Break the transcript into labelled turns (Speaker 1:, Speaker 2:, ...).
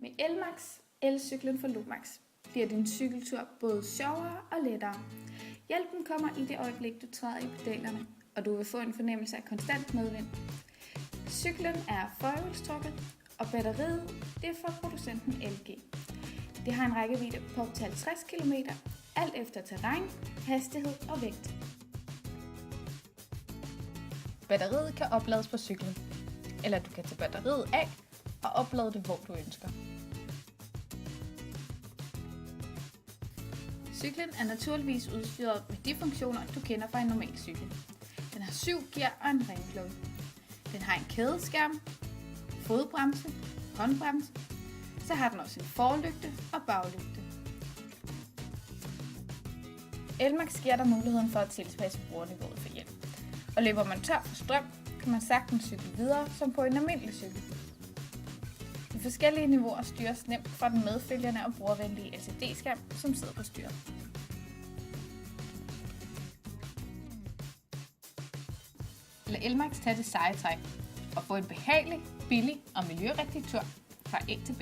Speaker 1: Med Elmax, elcyklen fra Lumax, bliver din cykeltur både sjovere og lettere. Hjælpen kommer i det øjeblik, du træder i pedalerne, og du vil få en fornemmelse af konstant medvind. Cyklen er forhjulstrukket, og batteriet det er fra producenten LG. Det har en rækkevidde på op til 50 km, alt efter terræn, hastighed og vægt.
Speaker 2: Batteriet kan oplades på cyklen, eller du kan tage batteriet af og oplade det, hvor du ønsker. Cyklen er naturligvis udstyret med de funktioner, du kender fra en normal cykel. Den har 7 gear og en ringklokke. Den har en kædeskærm, fodbremse, håndbremse. Så har den også en forlygte og baglygte. Elmax giver dig muligheden for at tilpasse brugerniveauet for hjælp. Og løber man tør for strøm, kan man sagtens cykle videre som på en almindelig cykel. De forskellige niveauer styres nemt fra den medfølgende og brugervenlige LCD-skærm, som sidder på styret. Lad Elmax tage det seje træk og få en behagelig, billig og miljørigtig tur fra A til B.